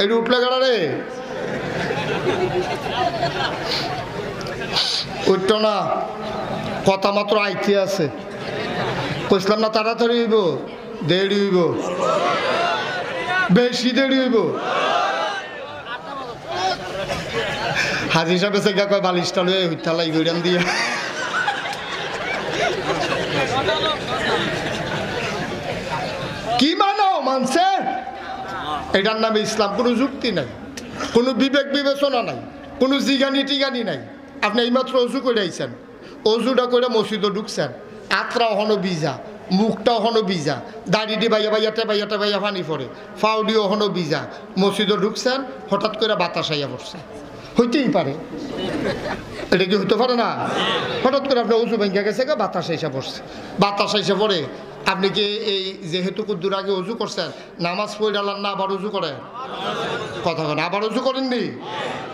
এই উঠলে গেল রে, উঠত না, কথা মাত্র আইতে আছে। কইসলাম না তাড়াতাড়ি হইব, দেরি হইব, বেশি দেরি হইব। হাজি সাহেব এসে কয় বালিশটা লয়ে হুইতালাই গইরান দিয়া। কি মানো মানছে? এটার নামে ইসলাম। কোনো যুক্তি নাই, কোনো বিবেক বিবেচনা নাই, কোনো জিগানি টিগানি নাই। আপনি এইমাত্র অজু করে আইছেন, অজুটা করে মসজিদে ঢুকছেন, আত্রা হনো বিজা, মুখটা হনো বিজা, দাড়িটি বাইয়া বাইয়াতে বাইয়াতে বাইয়া পানি পড়ে, ফাউডিও হনো বিজা, মসজিদে ঢুকছেন, হঠাৎ করে বাতাস আইয়া পড়ছে। হইতেই পারে, এটা কি হইতে পারে না? হঠাৎ করে আপনার উঁচু ভেঙে গেছে, বাতাস এসে পড়ছে। বাতাস এসে পড়ে আপনি কি এই যেহেতু দূর আগে উজু করছেন, নামাজ পড়ালাম না আবার উজু করেন? কথা বলেন, আবার উজু করেননি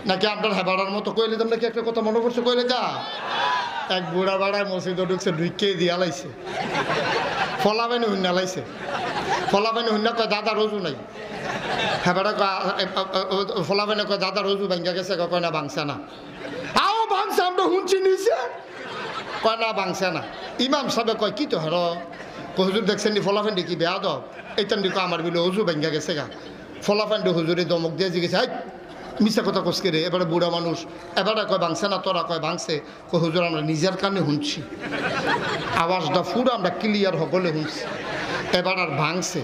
নাকি? আপনার হেবাড়ার মতো কইলে তো নাকি একটা কথা মনে পড়ছে, কইলে যা এক বুড়া বাড়ায় মসজিদে ঢুকছে, ঢুকে দিয়া লাইছে, ফলাবাইনে হুন্না লাইছে। ফলাবাইনে হুন্না কয় দাদা রোজু নাই। হেবাড়া ফলাবাইনে কয় দাদা রোজু ভাঙ্গা গেছে, কয় না ভাঙছে না। আও ভাঙছে, আমরা শুনছি নিছে, কয় না ভাঙছে না। ইমাম সাহেব কয় কি তো হের হুজুর দেখছেন নি ফলাফান্ডি কি বেয়া দব এইটান দিকে আমার বিলে অজু ভাঙ্গা গেছে গা। ফলাফান্ডি হুজুরে দমক দিয়ে জিগেছে, হাই মিশা কথা কসকে রে। এবারে বুড়া মানুষ, এবারে কয় ভাঙছে না, তোরা কয় ভাঙছে। কয় হুজুর আমরা নিজের কানে শুনছি, আওয়াজটা পুরো আমরা ক্লিয়ার সকলে শুনছি, এবার আর ভাঙছে।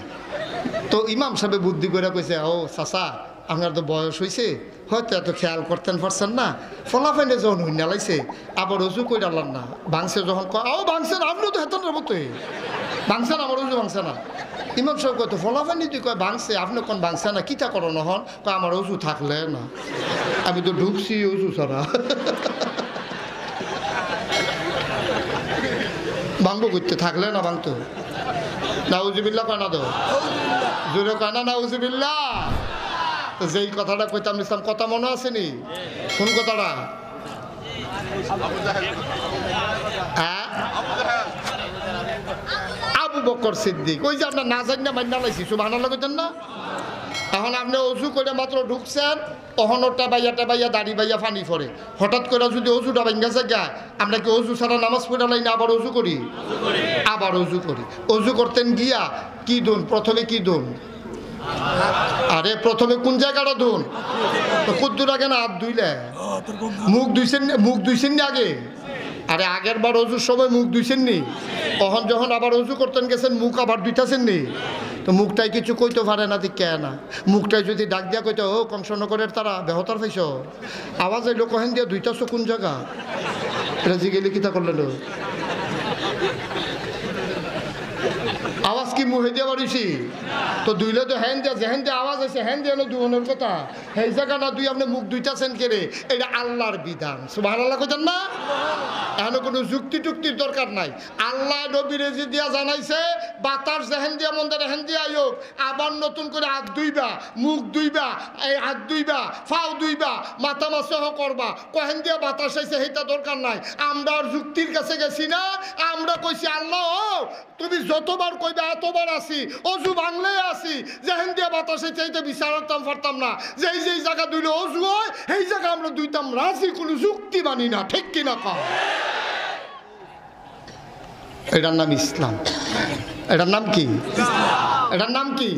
তো ইমাম সাহেব বুদ্ধি করে কইছে, ও চাচা আপনার তো বয়স হয়েছে, হয়তো এত খেয়াল করতেন পারছেন না, ফলাফাইনে যখন হুইনা লাইছে আবার উজু কই ডালান না, ভাঙছে যখন কয় ও ভাঙছে না, আপনিও তো হেতনের মতোই ভাঙছে না, আমার উজু ভাঙছে না। ইমাম সাহেব কয় তো ফলাফাইনি তুই কয় ভাঙছে, আপনি কোন ভাঙছে না, কিতা করো নহন? কয় আমার উজু থাকলে না, আমি তো ঢুকছি উজু ছাড়া। ভাঙবো করতে থাকলে না ভাঙতো। নাউজুবিল্লাহ কয় না তো, জোরে কয় না নাউজুবিল্লাহ। তো যেই কথাটা কইতাম ইসলাম, কথা মনে আসেনি? কোন কথাটা? আবু বকর সিদ্দিক। ওই যে আপনার না জানি না মাইনা লাইছি, সুবহানাল্লাহ কইতেন না? এখন আপনি অজু করে মাত্র ঢুকছেন, অহনটা বাইয়া দাড়ি বাইয়া পানি পড়ে, হঠাৎ করে যদি অজুটা ভাঙ্গা যায়, আমরা কি অজু ছাড়া নামাজ পড়া লাই না আবার অজু করি? আবার অজু করি। অজু করতেন গিয়া কি ধুন? প্রথমে কি ধুন? আরে প্রথমে কোন জায়গাটা ধুন? তো কুদ্দুর আগে না হাত ধুইলে? মুখ ধুইছেন নি আগে? আরে আগের বার অজুর সময় মুখ ধুইছেন নি? তখন যখন আবার অজু করতেন গেছেন, মুখ আবার ধুইতেছেন নি? তো মুখটাই কিছু কইতে পারে না, দিক কে না মুখটাই যদি ডাক দিয়া কইতে, ও কংসনগরের তারা বেহতার পাইছ, আওয়াজ এলো কহেন দিয়া দুইটাছো কোন জায়গা? এটা জিগেলে কিতা করলেন? আওয়াজ কি মুহে দিয়ে বাড়িছি? তো দুইলে তো হ্যান দিয়া যেহেন দিয়ে আওয়াজ আছে, হ্যান দিয়ে দুহনের কথা, সেই জায়গাটা দুই আপনি মুখ দুইটাছেন কেড়ে, এটা আল্লাহর বিধান। সুবহানাল্লাহ কইতেন না? এখন কোনো যুক্তি টুক্তির দরকার নাই। আল্লাহ নবীরে যে দিয়া জানাইছে, বাতাস যেহেন দিয়া মন্দির হেন দিয়া আয়োগ, আবার নতুন করে হাত ধুইবা, মুখ ধুইবা, এই হাত ধুইবা, ফাও ধুইবা, মাথা মাসহ করবা, কহেন দিয়া বাতাস আইছে সেইটা দরকার নাই। আমরা আর যুক্তির কাছে গেছি না, আমরা কইছি আল্লাহ তুমি যতবার কইবা এতবার আসি, অজু ভাঙলে আসি, যেহেন দিয়া বাতাসে চাইতে বিচারতাম পারতাম না, যেই যেই জায়গা দুইলে অজু হয় সেই জায়গা আমরা দুইতাম রাজি, কোনো যুক্তি মানি না, ঠিক কিনা কম? এটার নাম ইসলাম। এটার নাম কি? এটার নাম কি?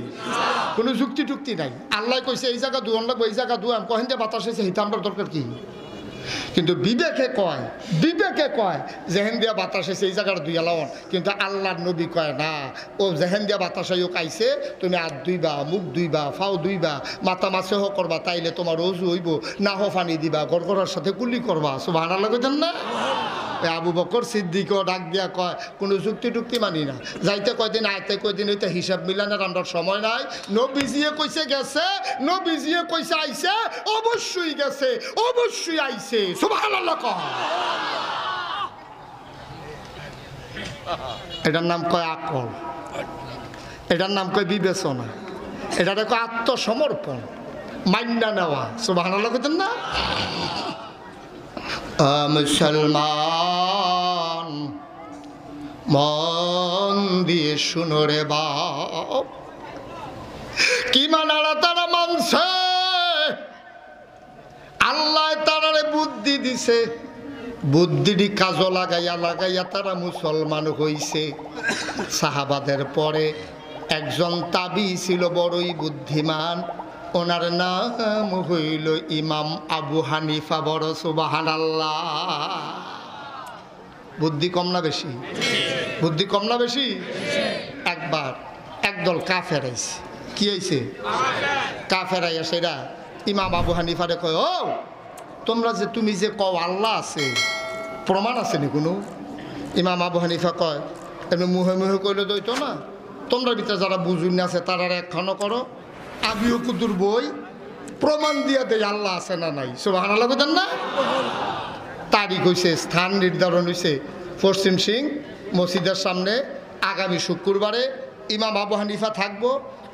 কোনো যুক্তি টুক্তি নাই। আল্লাহ কইছে এই জায়গা দুয়ান লাগবো, এই জায়গা দুয়াম, কহেন যে বাতাস হয়েছে সেইটা আমরা দরকার কি? কিন্তু বিবেকে কয় যেহেন দিয়া বাতাস হয়েছে এই জায়গাটা দুইয়া লাওন, কিন্তু আল্লাহর নবী কয় না, ও যেহেন দিয়া বাতাস হোক আইছে, তুমি হাত ধুইবা, মুখ ধুইবা, ফাও ধুইবা, মাথা মাছেহ করবা, তাইলে তোমার অজু হইব, না হো পানি দিবা, গড়গড়ার সাথে কুলি করবা। সুবহানাল্লাহ কইতেন না? আবু বকর সিদ্দিকও ডাক দিয়া কয় কোনো যুক্তি টুক্তি মানি না, যাইতে কয়দিন আইতে কয়দিন হইতে হিসাব মিলানোর আমরা সময় নাই। নবীজিয়ে কইছে গেছে, নবীজিয়ে কইছে আইছে, অবশ্যই গেছে, অবশ্যই আইছে। সুবহানাল্লাহ কয়। এটার নাম কয় আকল, এটার নাম কয় বিবেচনা, এটারে কয় আত্মসমর্পণ, মাইন্না নেওয়া। সুবহানাল্লাহ কইতেন না? মুসলমান মন দিয়ে শুনো রে বাপ, কি মানারা তারা মানছে দিছে বুদ্ধিটি কাজও লাগাইয়া লাগাইয়া তারা মুসলমান হইছে সাহাবাদের পরে একজন তাবি ছিল বড়ই বুদ্ধিমান ওনার নাম হইল ইমাম আবু হানিফা বড় সুবহানাল্লাহ বুদ্ধি কম না বেশি বুদ্ধি কম না বেশি একবার একদল কাফের আইছে কি হয়েছে কাফের আইয়া সেরা ইমাম আবু হানিফারে কয় ও তোমরা যে তুমি যে কও আল্লাহ আছে প্রমাণ আছে নি কোনো ইমাম আবু হানিফা কয় এমনি মুহে মুহে কইলে দইতো না তোমরা ভিতরে যারা বুঝুন আছে তারা একখানো করো আবিও কুতুর বই প্রমাণ দিয়ে দেয় আল্লাহ আছে না নাই সুবহানাল্লাহ কইতেন না তারিখ হইছে স্থান নির্ধারণ হইছে পশ্চিম সিং মসজিদের সামনে আগামী শুক্রবারে ইমাম আবু হানিফা থাকবো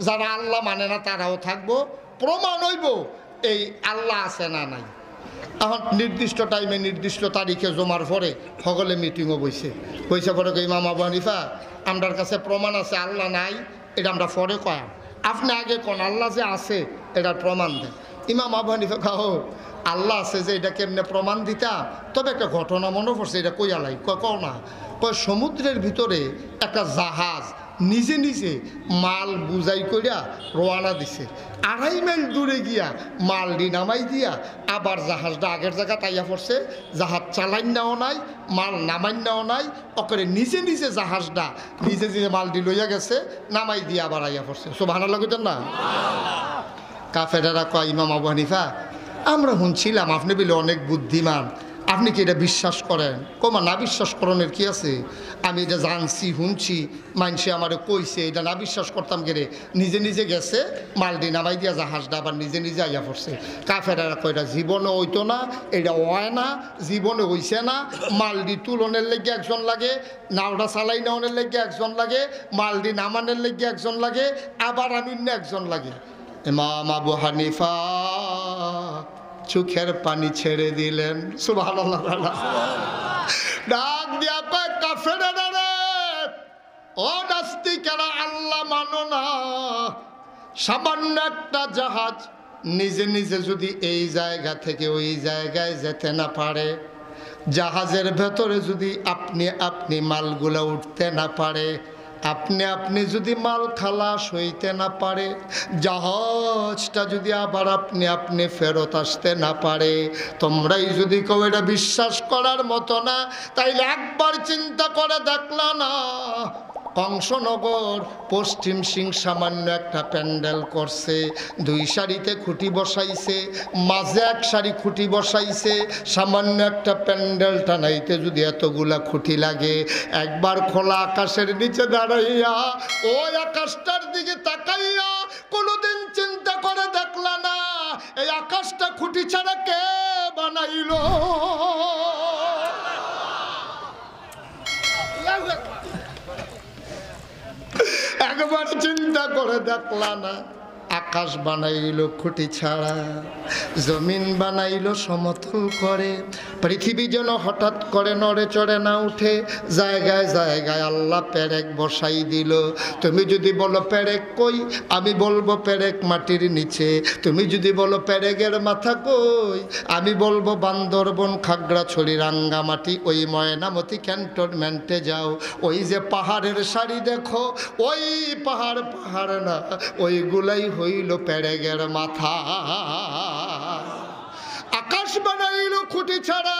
যারা আল্লাহ মানে না তারাও থাকবো প্রমাণ হইব এই আল্লাহ আছে না নাই এখন নির্দিষ্ট টাইমে নির্দিষ্ট তারিখে জমার পরে সকলে মিটিংও বইছে পরে ইমাম আবু হানিফা আমরার কাছে প্রমাণ আছে আল্লাহ নাই এটা আমরা পরে কয়া আপনি আগে কোন আল্লাহ যে আছে এটার প্রমাণ দেন ইমাম আবু হানিফা কাহো আল্লাহ আছে যে এটা কেমনে প্রমাণ দিতাম তবে একটা ঘটনা মনে পড়ছে এটা কইয়ালাই কও না কয় সমুদ্রের ভিতরে একটা জাহাজ নিজে নিজে মাল বুঝাই করিয়া রওনা দিছে 2.5 মাইল দূরে গিয়া মালডি নামাই দিয়া আবার জাহাজটা আগের জায়গা তাইয়া পড়ছে জাহাজ চালাইন নাও নাই মাল নামাইন নাও নাই ওকে নিজে নিজে জাহাজটা নিজে নিজে মালডি লইয়া গেছে নামাই দিয়া আবার আইয়া পড়ছে সুবহানাল্লাহ কইতেন না কাফেরেরা কয় ইমাম আবু হানিফা আমরা শুনছিলাম আপনি বলে অনেক বুদ্ধিমান আপনি কি এটা বিশ্বাস করেন কমা না বিশ্বাস করণের কি আছে আমি এটা জানছি শুনছি মানুষে আমারে কইছে এটা না বিশ্বাস করতাম গেলে নিজে নিজে গেছে মালডি নামাই দিয়া জাহাজটা আবার নিজে নিজে আইয়া পড়ছে কাফেরেরা কয় এটা জীবনে হইতো না এটা হয় না জীবনে হইছে না মালডি তুলনের লেগে একজন লাগে নাওটা চালাই নেওয়ার লেগে একজন লাগে মালডি নামানোর লেগে একজন লাগে আবার আমি একজন লাগে ইমাম আবু হানিফা চোখের পানি ছেড়ে দিলেন সুবহানাল্লাহ ডাক দিয়া কয় কাফেরেরা রে ও নাস্তিকেরা আল্লাহ মানো না সামান্য একটা জাহাজ নিজে নিজে যদি এই জায়গা থেকে ওই জায়গায় যেতে না পারে জাহাজের ভেতরে যদি আপনি মালগুলো উঠতে না পারে আপনি যদি মাল খালাস হইতে না পারে জাহাজটা যদি আবার আপনি ফেরত আসতে না পারে তোমরাই যদি কেউ এটা বিশ্বাস করার মতো না তাইলে একবার চিন্তা করে দেখলা না কংসনগর পশ্চিম সিং সামান্য একটা প্যান্ডেল করছে 2 সারিতে খুঁটি বসাইছে মাঝে 1 সারি খুঁটি বসাইছে সামান্য একটা প্যান্ডেল টানাইতে যদি এতগুলা খুঁটি লাগে একবার খোলা আকাশের নিচে দাঁড়াইয়া ওই আকাশটার দিকে তাকাইয়া কোনোদিন চিন্তা করে দেখলা না এই আকাশটা খুঁটি ছাড়া কে বানাইলো একবার চিন্তা করে দেখলা না আকাশ বানাইলো খুঁটি ছাড়া জমিন বানাইলো সমতল করে পৃথিবী যেন হঠাৎ করে নড়ে চড়ে না উঠে জায়গায় জায়গায় আল্লাহ পেরেক বসাই দিল তুমি যদি বলো পেরেক কই আমি বলবো পেরেক মাটির নিচে তুমি যদি বলো পেরেকের মাথা কই আমি বলবো বান্দরবন খাগড়াছড়ি রাঙ্গামাটি ওই ময়নামতি ক্যান্টনমেন্টে যাও ওই যে পাহাড়ের সারি দেখো ওই পাহাড় না ওইগুলাই হইল পেরেকের মাথা আকাশ বানাইলো খুঁটি ছাড়া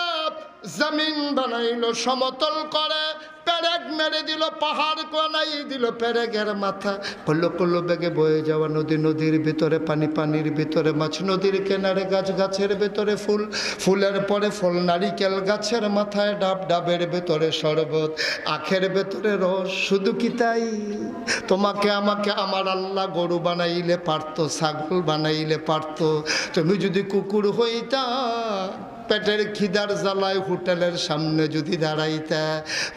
জমিন বানাইলো সমতল করে পেরেক মেরে দিল পাহাড় বানাই দিল পেরেকের মাথা কল্লো কল্লো বেগে বয়ে যাওয়া নদী নদীর ভিতরে পানি পানির ভিতরে মাছ নদীর কিনারে গাছ গাছের ভিতরে ফুল ফুলের পরে ফল নারিকেল গাছের মাথায় ডাব ডাবের ভেতরে শরবত আখের ভেতরে রস শুধু কি তাই তোমাকে আমাকে আমার আল্লাহ গরু বানাইলে পারতো ছাগল বানাইলে পারতো তুমি যদি কুকুর হইতা পেটের খিদার জ্বালায় হোটেলের সামনে যদি দাঁড়াইতা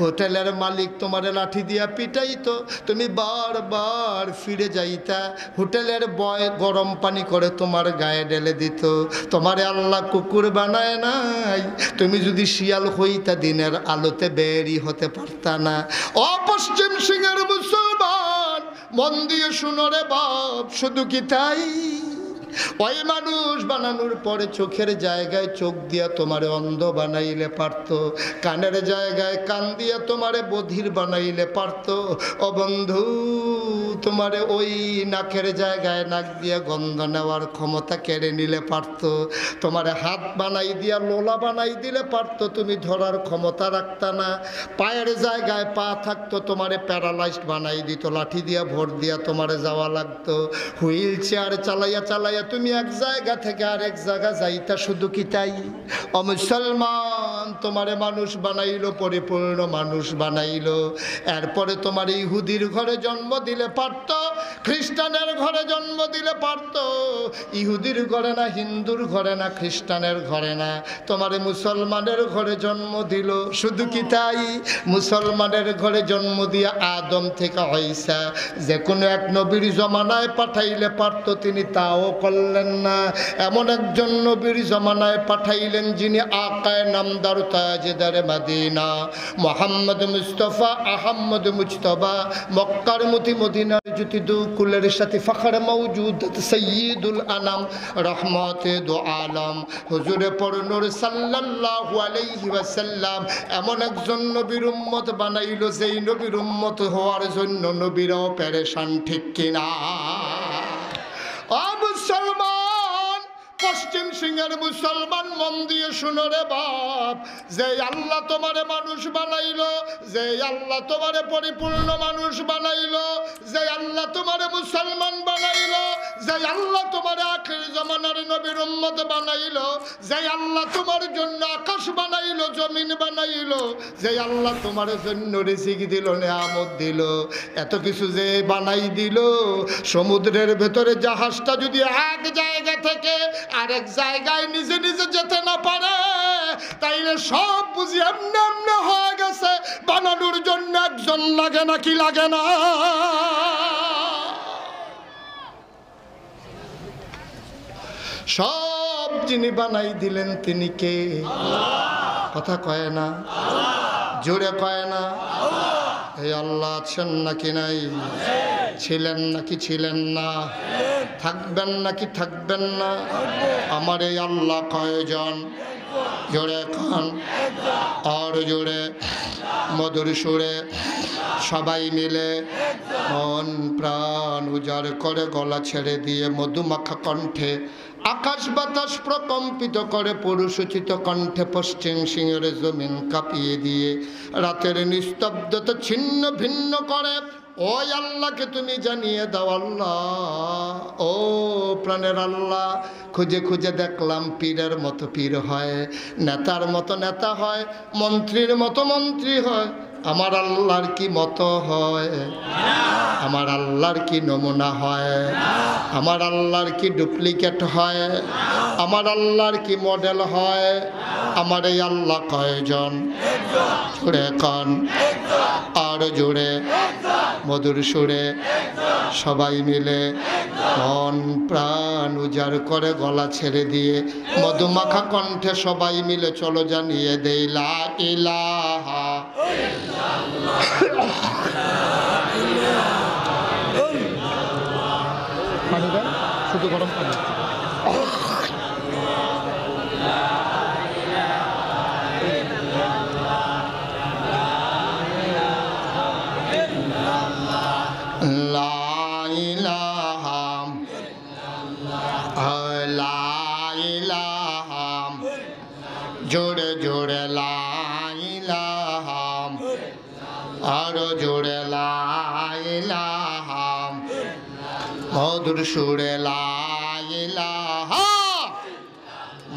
হোটেলের মালিক তোমার লাঠি দিয়া পিটাইতো তুমি বারবার ফিরে যাইতা হোটেলের বয় গরম পানি করে তোমার গায়ে ঢেলে দিত তোমারে আল্লাহ কুকুর বানায় নাই তুমি যদি শিয়াল হইতা দিনের আলোতে বেরি হতে পারতা না ও পশ্চিম সিংহের মুসলমান মন দিয়ে শুনো রে বাপ শুধু কি তাই ওই মানুষ বানানোর পরে চোখের জায়গায় চোখ দিয়া তোমারে অন্ধ বানাইলে পারতো, কানের জায়গায় কান দিয়া তোমারে বধির বানাইলে পারতো। ও বন্ধু, তোমারে ওই নাকের জায়গায় নাক দিয়া গন্ধ নেওয়ার ক্ষমতা কেড়ে নিলে পারতো, তোমারে হাত বানাই দিয়া লোলা বানাই দিলে পারতো, তুমি ধরার ক্ষমতা রাখতা না। পায়ের জায়গায় পা থাকতো, তোমারে প্যারালাইজড বানাই দিত, লাঠি দিয়া ভর দিয়া তোমারে যাওয়া লাগতো। হুইল চেয়ার চালাইয়া চালাইয়া তুমি এক জায়গা থেকে আরেক জায়গা যাইতা, শুধু কি তাই? ও মুসলমান, তোমারে মানুষ বানাইলো, পরিপূর্ণ মানুষ বানাইলো। এরপরে তোমার ইহুদির ঘরে জন্ম দিলে পারত, খ্রিস্টানের ঘরে জন্ম দিলে পারত। ইহুদির ঘরে না, হিন্দুর ঘরে না, খ্রিস্টানের ঘরে না, তোমারে মুসলমানের ঘরে জন্ম দিল। শুধু কি তাই? মুসলমানের ঘরে জন্ম দিয়া আদম থেকে ঈসা যে কোনো এক নবীর জমানায় পাঠাইলে পারত, তিনি তাও করলেন না। এমন একজন নবীর জমানায় পাঠাইলেন যিনি আকায়ে নামদার তাজদারে মদিনা, মুহাম্মদ মুস্তাফা আহমদ মুজতবা, মক্কার মতি মদিনার জ্যোতি দু কুলের সাথে ফখর মওজুদ সৈয়দুল আনাম রহমতে দু আলম হুজুরে পরনূর সাল্লাল্লাহু আলাইহি ওয়াসাল্লাম এমন একজন নবীর উম্মত বানাইল, যেই নবীর উম্মত হওয়ার জন্য নবীরাও পেরেশান, ঠিক কিনা? ও মুসলমান, পশ্চিম সিংহের মুসলমান, মন দিয়ে শুনো রে বাপ, যে আল্লাহ তোমারে মানুষ বানাইলো, যে আল্লাহ তোমারে পরিপূর্ণ মানুষ বানাইলো, যে আল্লাহ তোমারে মুসলমান বানাইলো, যে আল্লাহ তোমারে আখির জামানার নবীর উম্মত বানাইলো, যে আল্লাহ তোমার জন্য আকাশ বানাইলো, জমিন বানাইলো, যে আল্লাহ তোমার জন্য রিজিক দিল, নিয়ামত দিল, এত কিছু যে বানাই দিল, সমুদ্রের ভেতরে জাহাজটা যদি এক জায়গা থেকে আরেক জায়গায় নিজে নিজে যেতে না পারে, তাইলে সব বুঝি এমনি এমনি হয়ে গেছে। বানানোর জন্য একজন লাগে নাকি লাগে না? সব যিনি বানাই দিলেন তিনি কে? কথা কয় না, জোরে কয় না। এই আল্লাহ আছেন নাকি নাই? ছিলেন নাকি ছিলেন না? থাকবেন নাকি থাকবেন না? আমার এই আল্লাহ কয়জন? জোরে খান, আর জোরে মধুর সুরে সবাই মিলে মন প্রাণ উজাড় করে গলা ছেড়ে দিয়ে মধুমাখা কণ্ঠে আকাশ বাতাস প্রকম্পিত করে পুরুষোচিত কণ্ঠে পশ্চিম সিংহের জমিন কাঁপিয়ে দিয়ে রাতের নিস্তব্ধতা ছিন্ন ভিন্ন করে ওই আল্লাহকে তুমি জানিয়ে দাও, আল্লাহ ও প্রাণের আল্লাহ, খুঁজে খুঁজে দেখলাম পীরের মতো পীর হয়, নেতার মতো নেতা হয়, মন্ত্রীর মতো মন্ত্রী হয়, আমার আল্লাহর কি মতো হয়? আমার আল্লাহর কি নমুনা হয়? আমার আল্লাহর কি ডুপ্লিকেট হয়? আমার আল্লাহর কি মডেল হয়? আমার এই আল্লাহ কয়জন? জুড়ে কন, আর জুড়ে মধুর সুরে সবাই মিলে মন প্রাণ উজাড় করে গলা ছেড়ে দিয়ে মধুমাখা কণ্ঠে সবাই মিলে চলো জানিয়ে দেই লা ইলাহা শুধু গরম পানি। জোরে জোরে লা ইলাহা, আরো জোরে লা ইলাহা, মধুর সুরে লা ইলাহা,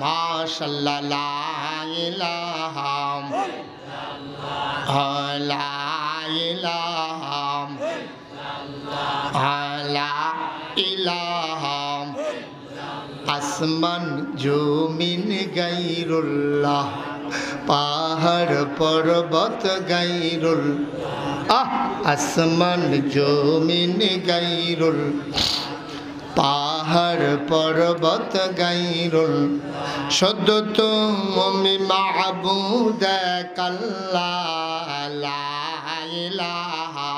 মাশাআল্লাহ লা ইলাহা, লা ইলাহা, লা ইলাহা, আসমান জমিন গাইরুল্লাহ, পাহাড় পর্বত গাইরুল, আসমান জমিন গাইরুল, পাহাড় পর্বত গাইরুল, শুদ্ধ তুমি মাহবুদ কাল্লাহ লা ইলাহা,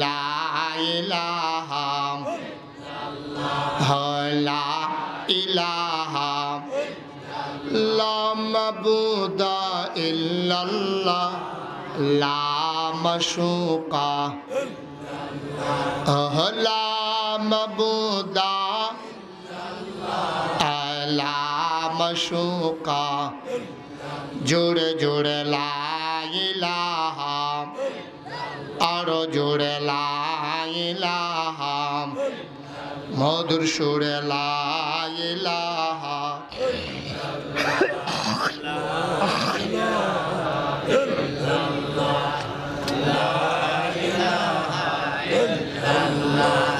লা ইলাহা, লা ইলাহা লা মাবুদা ইল্লাল্লাহ লা মাশুকা লা মাবুদা লা মাশুকা জোরে জোরে লা ইলাহা আরো জোরে লা ইলাহা মধুর সুরে লা ইলাহা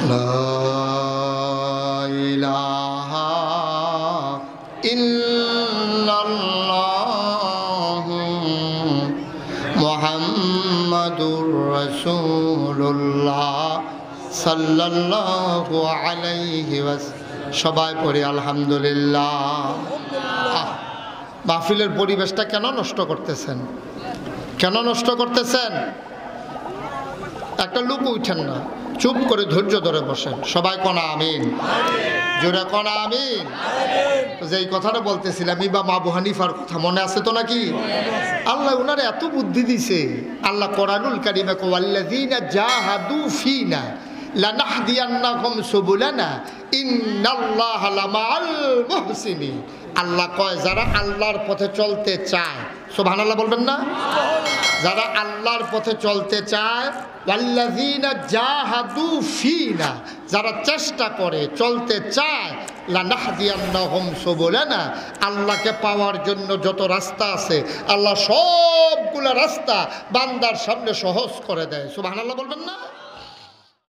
লা ইলাহা ইল্লাল্লাহ মুহাম্মাদুর রাসূলুল্লাহ সাল্লাল্লাহু আলাইহি ওয়াসাল্লাম। সবাই পড়ি আলহামদুলিল্লাহ। মাহফিলের পরিবেশটা কেন নষ্ট করতেছেন? কেন নষ্ট করতেছেন? একটা লোক উঠেন না, চুপ করে ধৈর্য ধরে বসেন। সবাই কোনা আমিন, জোরে কোনা আমিন। যে এই কথাটা বলতেছিলাম ইমাম আবু হানিফার কথা মনে আছে তো নাকি? আল্লাহ উনারে এত বুদ্ধি দিছে। আল্লাহ কোরআনুল কারীমে কয় ওয়াল্লাযীনা জাহাদু ফীনা লানাহদিয়ান্নাহুম সুবুলানা ইন্নাল্লাহা লামাআল মুহসিনিন। আল্লাহ কয় যারা আল্লাহর পথে চলতে চায়, সুবহানাল্লাহ বলবেন না? যারা আল্লাহর পথে চলতে চায়, ওয়াল্লাযীনা জাহাদু ফীনা, যারা চেষ্টা করে চলতে চায়, লানাহদিয়ান্নাহুম সুবুলানা, আল্লাহকে পাওয়ার জন্য যত রাস্তা আছে আল্লাহ সবগুলো রাস্তা বান্দার সামনে সহজ করে দেয়। সুবহানাল্লাহ বলবেন না?